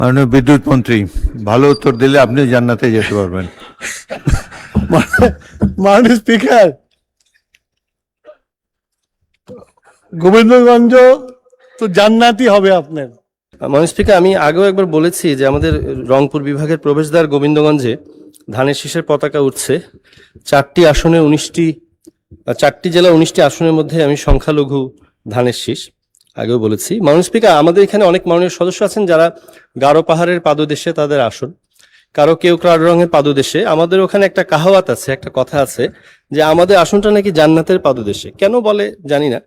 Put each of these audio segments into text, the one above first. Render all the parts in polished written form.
মাননীয় বিদ্যুৎ মন্ত্রী, ভালো উত্তর দিলে আপনি জান্নাতে যেতে পারবেন। মাননীয় স্পিকার, গোবিন্দগঞ্জ তো জান্নাতি হবে আপনার। মাননীয় স্পিকার, আমি আগেও একবার বলেছি যে আমাদের রংপুর বিভাগের প্রবেশদ্বার গোবিন্দগঞ্জে ধানের শীষের পতাকা উঠছে। 4টি জেলা 19টি আসনের মধ্যে আমি সংখ্যালঘু ধানের শীষ, আগেও বলেছি। মাননীয় স্পিকার, আমাদের এখানে অনেক মাননীয় সদস্য আছেন যারা গারো পাহাড়ের পাদদেশে তাদের আসন, কেউ কারো রঙের পাদদেশে। আমাদের ওখানে একটা কাহাওয়াত আছে, একটা কথা আছে যে আমাদের আসনটা নাকি জান্নাতের পাদদেশে। কেন বলে জানি না,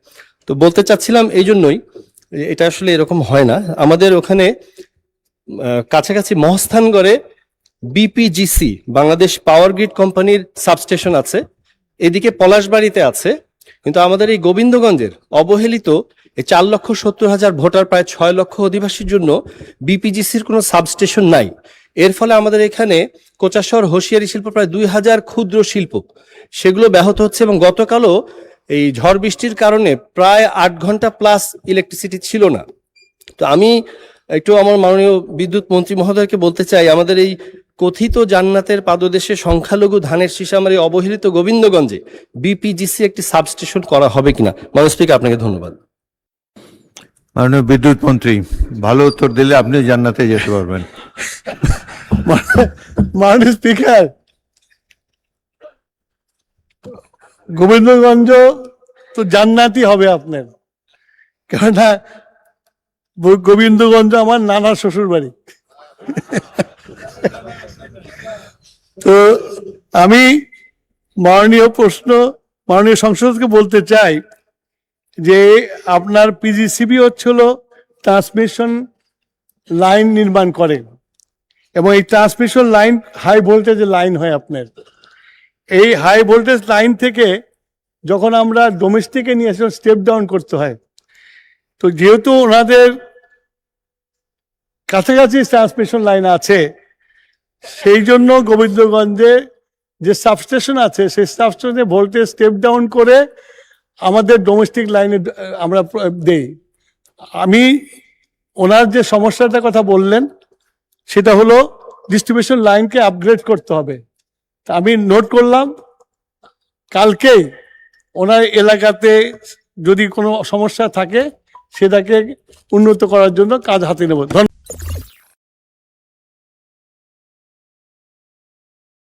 তো বলতে চাচ্ছিলাম এই জন্যই, এটা আসলে এরকম হয় না। আমাদের ওখানে কাছাকাছি মহস্থানগড়ে বিপিজিসি বাংলাদেশ পাওয়ার গ্রিড কোম্পানির সাবস্টেশন আছে, এদিকে পলাশবাড়িতে আছে, কিন্তু আমাদের এই গোবিন্দগঞ্জের অবহেলিত এই 4,70,000 ভোটার, প্রায় 6 লক্ষ অধিবাসীর জন্য বিপিজিসির কোনো সাবস্টেশন নাই। এর ফলে আমাদের এখানে কোচাশহর হোসিয়ারি শিল্প প্রায় 2,000 ক্ষুদ্র শিল্প, সেগুলো ব্যাহত হচ্ছে। এবং গতকালও এই ঝড় বৃষ্টির কারণে প্রায় 8 ঘন্টা প্লাস ইলেকট্রিসিটি ছিল না। তো আমি একটু আমার মাননীয় বিদ্যুৎ মন্ত্রী মহোদয়কে বলতে চাই, আমাদের এই কথিত জান্নাতের পাদদেশে সংখ্যালঘু ধানের শীষ আমার এই অবহেলিত গোবিন্দগঞ্জে বিপিজিসি একটি সাবস্টেশন করা হবে কিনা। মাননীয় স্পিকার, আপনাকে ধন্যবাদ। মাননীয় বিদ্যুৎ মন্ত্রী, ভালো উত্তর দিলে আপনি জান্নাতে যেতে পারবেন। মাননীয় স্পিকার, গোবিন্দগঞ্জ তো জান্নাতি হবে আপনার, কেননা গোবিন্দগঞ্জ আমার নানার শ্বশুর বাড়ি। তো আমি মাননীয় সংসদকে বলতে চাই যে আপনার পিজিসিবি হচ্ছিল ট্রান্সমিশন লাইন নির্মাণ করে, এবং এই ট্রান্সমিশন লাইন হাই ভোল্টেজের লাইন হয় আপনার। এই হাই ভোল্টেজ লাইন থেকে যখন আমরা ডোমেস্টিকে নিয়ে আসি স্টেপ ডাউন করতে হয়, তো যেহেতু ওনাদের কাছাকাছি ট্রান্সমিশন লাইন আছে, সেই জন্য গোবিন্দগঞ্জে যে সাবস্টেশন আছে সেই সাবস্টেশনে ভোল্টেজ স্টেপ ডাউন করে আমাদের ডোমেস্টিক লাইনে আমরা দেই। আমি ওনার যে সমস্যাটার কথা বললেন সেটা হলো ডিস্ট্রিবিউশন লাইনকে আপগ্রেড করতে হবে। আমি নোট করলাম, কালকেই ওনার এলাকাতে যদি কোনো সমস্যা থাকে সেটাকে উন্নত করার জন্য কাজ হাতে নেব।